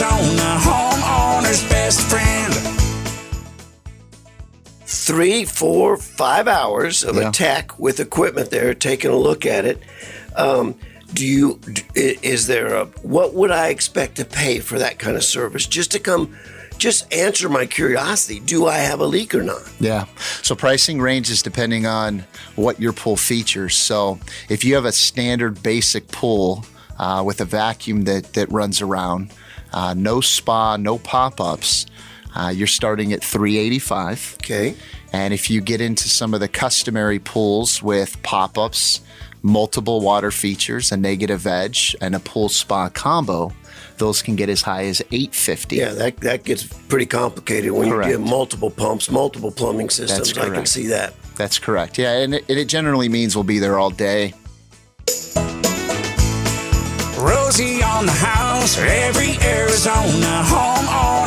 Arizona, homeowner's best friend. 3, 4, 5 hours of a tech with equipment there, taking a look at it. What would I expect to pay for that kind of service? Just answer my curiosity. Do I have a leak or not? Yeah. So pricing ranges depending on what your pool features. So if you have a standard basic pool with a vacuum that runs around, no spa, no pop-ups, you're starting at $385. Okay. And if you get into some of the customary pools with pop-ups, multiple water features, a negative edge, and a pool spa combo, those can get as high as $850. Yeah, that gets pretty complicated when Correct. you get multiple pumps, multiple plumbing systems. I can see that. That's correct. Yeah, and it generally means we'll be there all day. Rosie on the house, every Arizona homeowner.